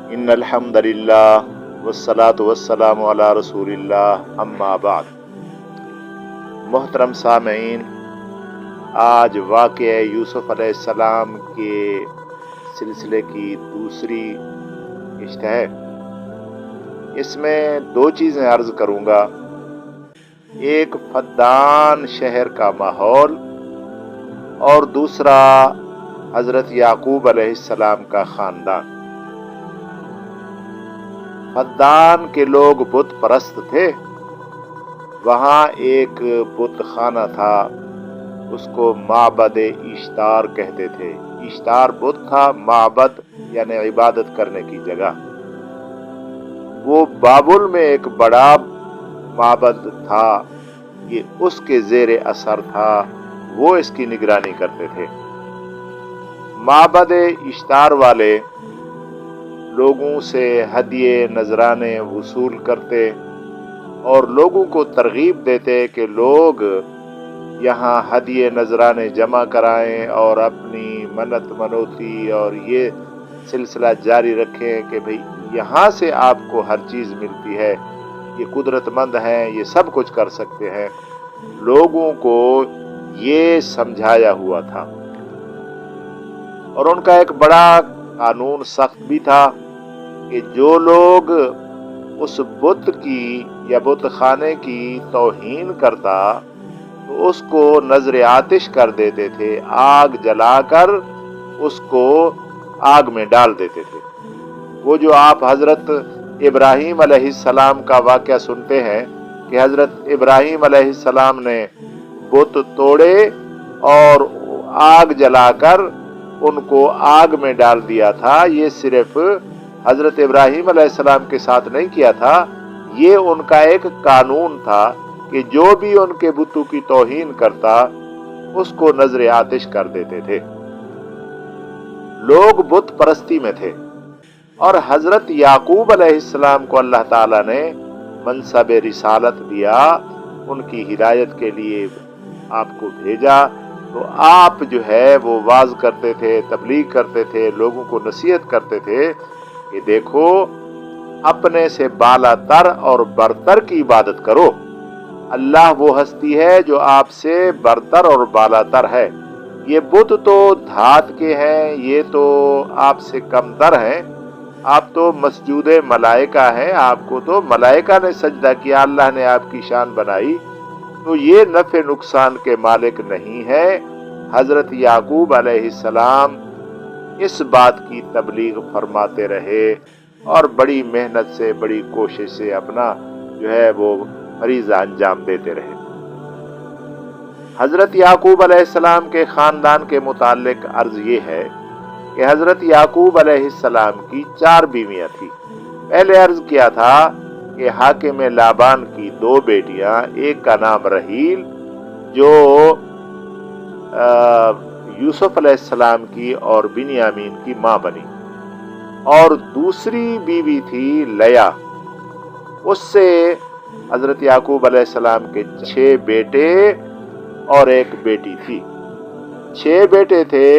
इन्नल हम्दुलिल्लाह वस्सलातु वस्सलामु अला रसूलिल्लाह अम्मा बाद। मोहतरम सामीन, आज वाक़या यूसुफ अलैहिस्सलाम के सिलसिले की दूसरी किश्त है। इसमें दो चीज़ें अर्ज़ करूँगा। एक फद्दान शहर का माहौल और दूसरा हज़रत याकूब अलैहिस्सलाम का ख़ानदान। फद्दान के लोग बुत परस्त थे। वहाँ एक बुत खाना था, उसको माबद इश्तार कहते थे। इश्तार बुत था, माबद यानी इबादत करने की जगह। वो बाबुल में एक बड़ा माबद था, ये उसके ज़ेरे असर था, वो इसकी निगरानी करते थे। माबद इश्तार वाले लोगों से हदिये नजराने वसूल करते और लोगों को तरगीब देते कि लोग यहाँ हदिये नजराने जमा कराएं और अपनी मन्नत मनौती और ये सिलसिला जारी रखें कि भाई यहाँ से आपको हर चीज़ मिलती है, ये कुदरतमंद हैं, ये सब कुछ कर सकते हैं। लोगों को ये समझाया हुआ था और उनका एक बड़ा कानून सख्त भी था कि जो लोग उस बुत की या बुत खाने की तौहीन करता तो उसको नजर आतिश कर देते थे, आग जलाकर उसको आग में डाल देते थे। वो जो आप हजरत इब्राहीम अलैहिस्सलाम का वाक़या सुनते हैं कि हजरत इब्राहीम अलैहिस्सलाम ने बुत तोड़े और आग जलाकर उनको आग में डाल दिया था, ये सिर्फ हजरत इब्राहीम अलैहिस्सलाम के साथ नहीं किया था, ये उनका एक कानून था कि जो भी उनके बुतों की तौहीन करता उसको नजर आतिश कर देते थे। लोग बुत परस्ती में थे और हजरत याकूब अलैहिस्सलाम को अल्लाह ताला ने मनसब रिसालत दिया, उनकी हिदायत के लिए आपको भेजा। तो आप जो है वो वाज करते थे, तबलीग करते थे, लोगों को नसीहत करते थे कि देखो अपने से बालातर और बरतर की इबादत करो। अल्लाह वो हस्ती है जो आपसे बरतर और बालातर है। ये बुत तो धात के हैं, ये तो आपसे कमतर हैं। आप तो मस्जूदे मलाइका हैं, आपको तो मलाइका ने सजदा किया, अल्लाह ने आपकी शान बनाई, तो ये नफ़े नुकसान के मालिक नहीं है। हजरत याकूब अलैहिस्सलाम इस बात की तबलीग फरमाते रहे और बड़ी मेहनत से, बड़ी कोशिश से अपना जो है वो फरीज़ा अंजाम देते रहे। हजरत याकूब अलैहिस्सलाम के ख़ानदान के मुताल्लिक अर्ज़ ये है कि हजरत याकूब अलैहिस्सलाम की 4 बीवियाँ थी। पहले अर्ज़ किया था कि हाकिम लाबान की 2 बेटियां, एक का नाम रहील जो यूसुफ अलैहिस्सलाम की और बिन्यामीन की माँ बनी, और दूसरी बीवी थी लया। उससे हजरत याकूब अलैहिस्सलाम के 6 बेटे और एक बेटी थी। 6 बेटे थे,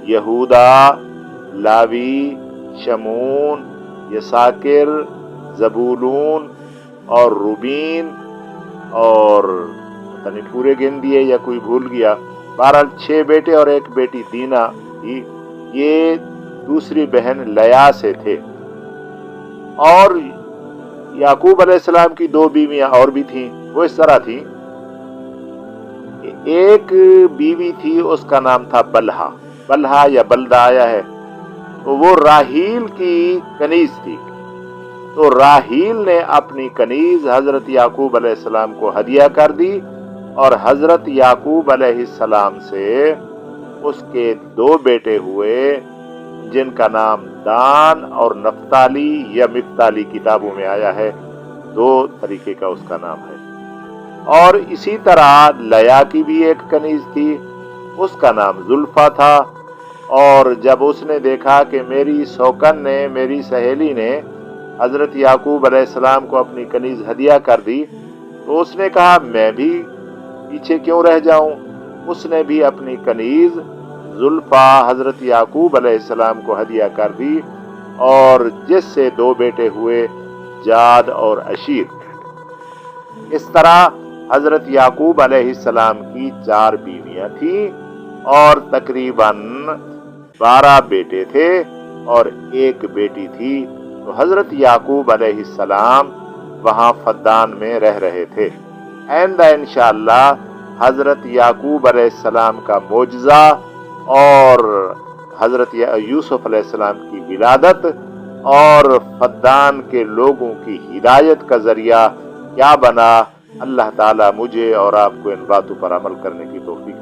यहूदा, लावी, शमून, यसाकिर, जबूलून और रूबीन, और पता नहीं पूरे गिन दिए या कोई भूल गया। बहरहाल 6 बेटे और एक बेटी दीना थी। ये दूसरी बहन लया से थे। और याकूब अलैहिस्सलाम की 2 बीवियां और भी थीं। वो इस तरह थी, एक बीवी थी उसका नाम था बल्हा, बल्हा या बल्दा आया है, तो वो राहील की कनीज थी। तो राहील ने अपनी कनीज हजरत याकूब अलैहिस्सलाम को हदिया कर दी और हजरत याकूब अलैहिस्सलाम से उसके 2 बेटे हुए जिनका नाम दान और नफ्ताली या मिफ्ताली किताबों में आया है, 2 तरीके का उसका नाम है। और इसी तरह लया की भी एक कनीज थी, उसका नाम जुल्फा था। और जब उसने देखा कि मेरी सौकन ने, मेरी सहेली ने हजरत याकूब अलैहिस्सलाम को अपनी कनीज हदिया कर दी, तो उसने कहा मैं भी पीछे क्यों रह जाऊं। उसने भी अपनी कनीज जुल्फा हजरत याकूब अलैहिस्सलाम को हदिया कर दी اور جس سے 2 بیٹے ہوئے، جاد اور عشیر۔ اس طرح حضرت یعقوب علیہ السلام کی 4 بیویاں تھیں اور تقریباً 12 بیٹے تھے اور 1 بیٹی تھی۔ تو حضرت یعقوب علیہ السلام وہاں فدان میں رہ رہے تھے۔ آئندہ انشاءاللہ حضرت یعقوب علیہ السلام کا معجزہ اور حضرت یوسف علیہ السلام کی ولادت اور فدان کے لوگوں کی ہدایت کا ذریعہ کیا بنا، اللہ تعالیٰ مجھے اور آپ کو ان باتوں پر عمل کرنے کی توفیق